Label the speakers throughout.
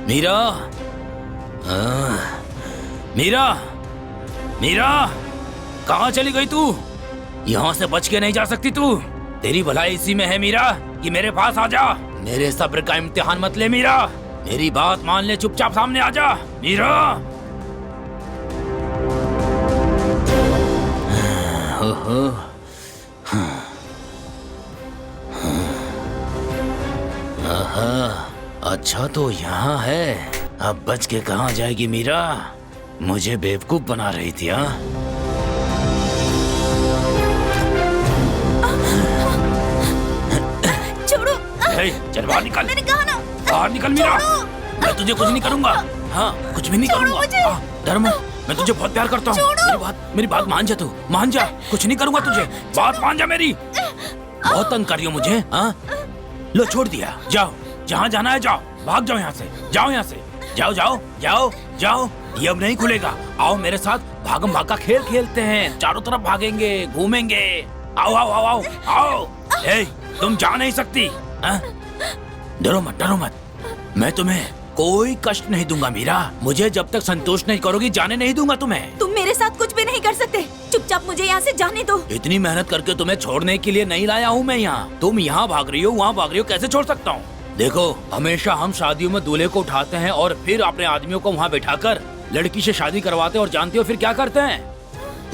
Speaker 1: मीरा, मीरा, मीरा, कहाँ चली गई तू? यहाँ से बच के नहीं जा सकती तू। तेरी भलाई इसी में है मीरा कि मेरे पास आ जा। मेरे सब्र का इम्तिहान मत ले मीरा। मेरी बात मान ले, चुपचाप सामने आ जा मीरा। अच्छा तो यहाँ है। अब बच के कहाँ जाएगी मीरा? मुझे बेवकूफ बना रही थी। हाँ,
Speaker 2: छोड़ो।
Speaker 1: चल बाहर निकल।
Speaker 2: मैंने कहा ना,
Speaker 1: बाहर निकल मीरा। मैं तुझे कुछ नहीं करूँगा। हाँ, कुछ भी नहीं करूँगा। डर मत, मैं तुझे बहुत प्यार करता हूँ। मेरी बात मान जा तू, मान जा। कुछ नहीं करूँगा तुझे, बात मान जा मेरी। बहुत तंग कर रही हो मुझे। हाँ, लो छोड़ दिया। जाओ, जहाँ जाना है जाओ। भाग जाओ यहाँ से, जाओ यहाँ से। जाओ जाओ जाओ जाओ। ये अब नहीं खुलेगा। आओ मेरे साथ भागम भाग का खेल खेलते हैं। चारों तरफ भागेंगे, घूमेंगे। आओ आओ आओ आओ आओ। ए, तुम जा नहीं सकती। डरो मत, डरो मत। मैं तुम्हें कोई कष्ट नहीं दूंगा मीरा। मुझे जब तक संतोष नहीं करोगी जाने नहीं दूंगा तुम्हें।
Speaker 2: तुम मेरे साथ कुछ भी नहीं कर सकते। चुपचाप मुझे यहाँ से जाने दो।
Speaker 1: इतनी मेहनत करके तुम्हें छोड़ने के लिए नहीं लाया हूँ मैं यहाँ। तुम यहाँ भाग रही हो, वहाँ भाग रही हो, कैसे छोड़ सकता हूँ? देखो, हमेशा हम शादियों में दूल्हे को उठाते हैं और फिर अपने आदमियों को वहाँ बैठाकर लड़की से शादी करवाते हैं। और जानते हो फिर क्या करते हैं?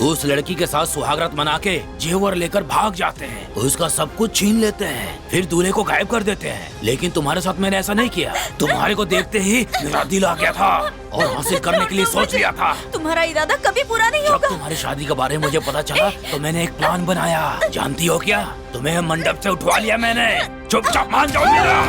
Speaker 1: उस लड़की के साथ सुहागरात मना के जेवर लेकर भाग जाते हैं। उसका सब कुछ छीन लेते हैं, फिर दूल्हे को गायब कर देते हैं। लेकिन तुम्हारे साथ मैंने ऐसा नहीं किया। तुम्हारे को देखते ही मेरा दिल आ गया था और हासिल करने के लिए सोच लिया था।
Speaker 2: तुम्हारा इरादा कभी पूरा नहीं होगा।
Speaker 1: जब तुम्हारी शादी के बारे में मुझे पता चला तो मैंने एक प्लान बनाया। जानती हो क्या? तुम्हें मंडप से उठवा लिया मैंने। चुपचाप मान जाओ मीरा।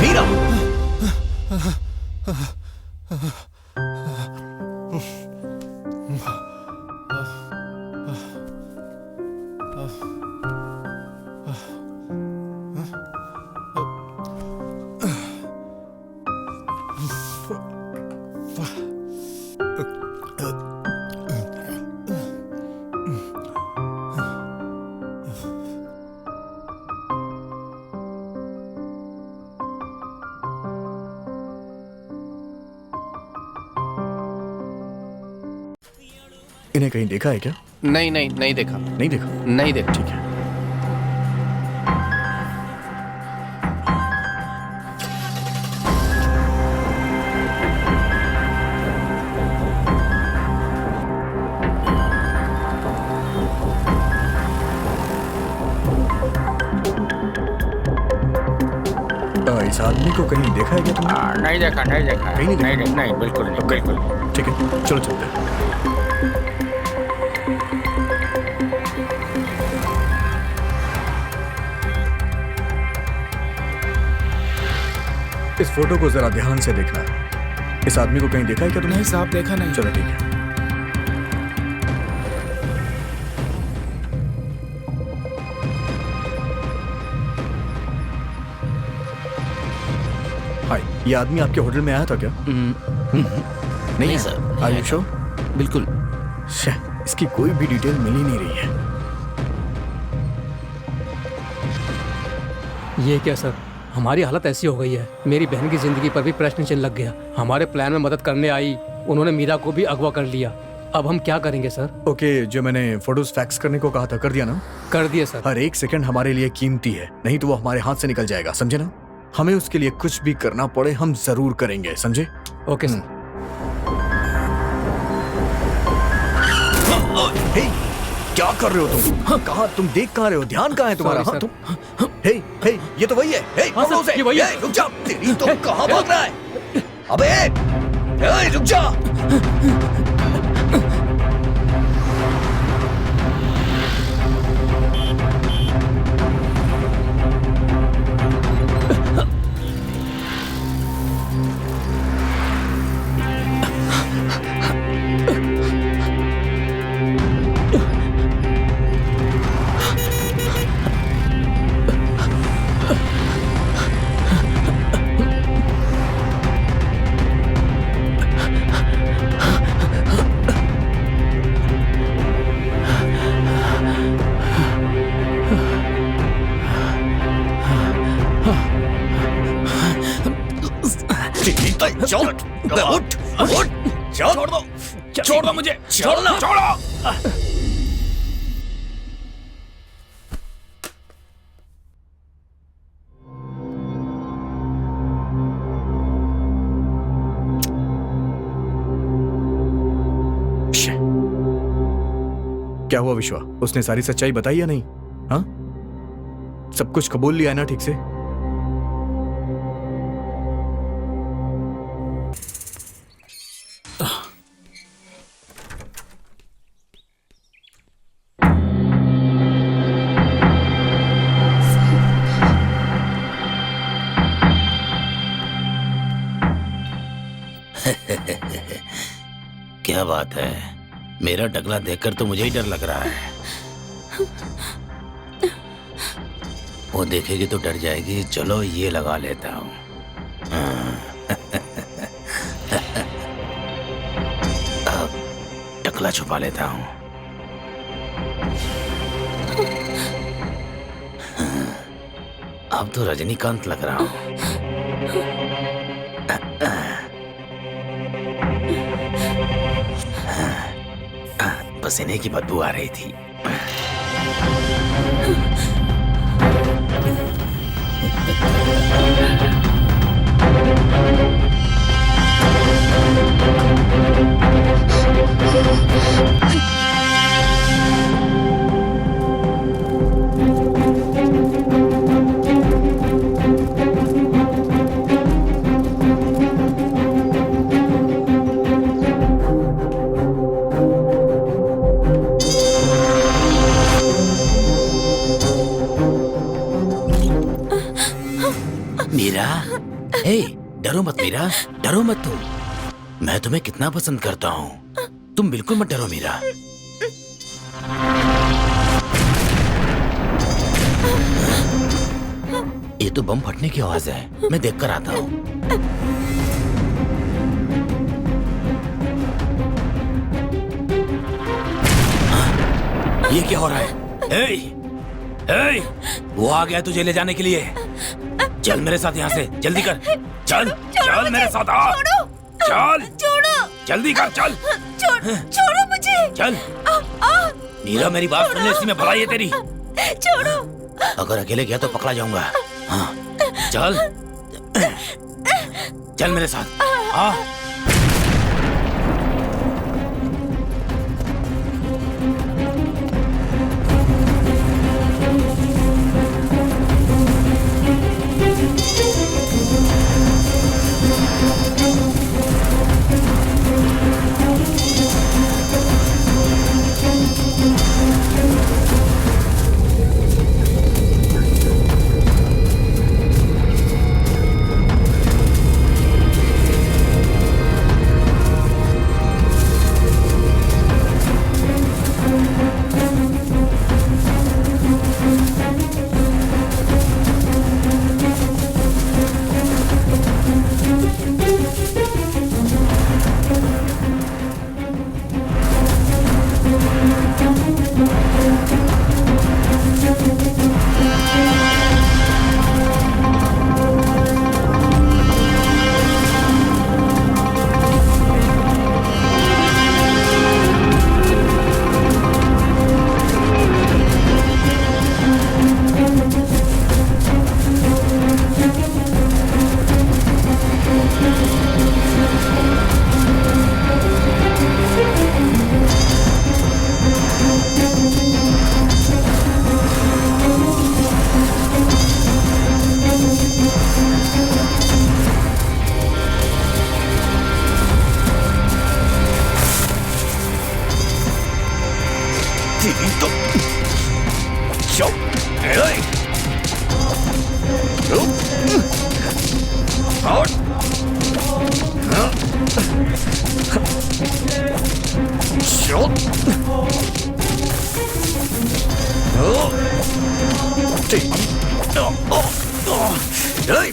Speaker 1: मीरा,
Speaker 3: इन्हें कहीं देखा है क्या?
Speaker 4: नहीं नहीं, नहीं देखा।
Speaker 3: नहीं देखा?
Speaker 4: नहीं देखा।
Speaker 3: ठीक है। इस आदमी को कहीं देखा है क्या तुमने?
Speaker 4: नहीं देखा, नहीं देखा।
Speaker 3: कहीं नहीं देखा?
Speaker 4: नहीं, नहीं, बिल्कुल नहीं, बिल्कुल।
Speaker 3: ठीक है, चलो चलते हैं। इस फोटो को जरा ध्यान से देखना। इस आदमी को कहीं देखा है क्या तुमने?
Speaker 4: नहीं साहब, देखा नहीं।
Speaker 3: चलो ठीक है। हाय, ये आदमी आपके होटल में आया था क्या?
Speaker 1: नहीं सर।
Speaker 3: Are you sure?
Speaker 1: बिल्कुल।
Speaker 3: इसकी कोई भी डिटेल मिल ही नहीं रही है।
Speaker 5: ये क्या सर, हमारी हालत ऐसी हो गई है। मेरी बहन की जिंदगी पर भी प्रश्न चिन्ह लग गया। हमारे प्लान में मदद करने आई, उन्होंने मीरा को भी अगवा कर लिया। अब हम क्या करेंगे सर?
Speaker 3: ओके, जो मैंने फोटोज फैक्स करने को कहा था कर दिया ना?
Speaker 5: कर दिए सर।
Speaker 3: हर एक सेकंड हमारे लिए कीमती है, नहीं तो वो हमारे हाथ से निकल जाएगा, समझे ना? हमें उसके लिए कुछ भी करना पड़े हम जरूर करेंगे, समझे?
Speaker 5: Okay sir.
Speaker 3: हे, क्या कर रहे हो तुम? कहाँ तुम देख कहाँ रहे हो? ध्यान कहाँ है तुम्हारा?
Speaker 5: Sorry,
Speaker 3: तुम हे, हे, ये तो वही है। हे,
Speaker 5: हाँ,
Speaker 3: पकड़ो
Speaker 5: सर,
Speaker 3: उसे।
Speaker 5: ये वही है।
Speaker 3: हे, रुक जा। तेरी तो कहाँ भाग रहा है? अबे, हे, रुक जा। चल उठ उठ
Speaker 1: छोड़ दो मुझे, छोड़ो।
Speaker 3: क्या हुआ विश्वा? उसने सारी सच्चाई बताई या नहीं? हाँ, सब कुछ कबूल लिया है ना ठीक से?
Speaker 1: क्या बात है, मेरा टकला देखकर तो मुझे ही डर लग रहा है। वो देखेगी तो डर जाएगी। चलो ये लगा लेता हूँ। अब टकला छुपा लेता हूँ। अब तो रजनीकांत लग रहा हूँ। पसीने की बदबू आ रही थी। मीरा, हे, डरो मत मीरा, डरो मत तुम। मैं तुम्हें कितना पसंद करता हूँ। तुम बिल्कुल मत डरो मीरा। ये तो बम फटने की आवाज है। मैं देख कर आता हूँ। ये क्या हो रहा है? हे, हे, वो आ गया तुझे ले जाने के लिए। चल मेरे साथ यहाँ से, जल्दी कर। चल चल मेरे साथ आ। चल
Speaker 2: छोड़ो,
Speaker 1: जल्दी कर, चल।
Speaker 2: छोड़ो मुझे।
Speaker 1: चल मीरा, मेरी बात सुनने, इसी में भलाई है तेरी।
Speaker 2: छोड़ो।
Speaker 1: अगर अकेले गया तो पकड़ा जाऊंगा। हाँ चल, चल मेरे साथ आ।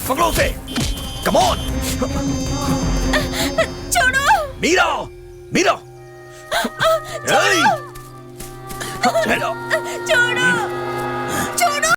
Speaker 3: पकड़ो उसे, कम ऑन।
Speaker 2: छोड़ो
Speaker 3: मीरा, मीरा,
Speaker 2: छोड़ो।
Speaker 3: चलो।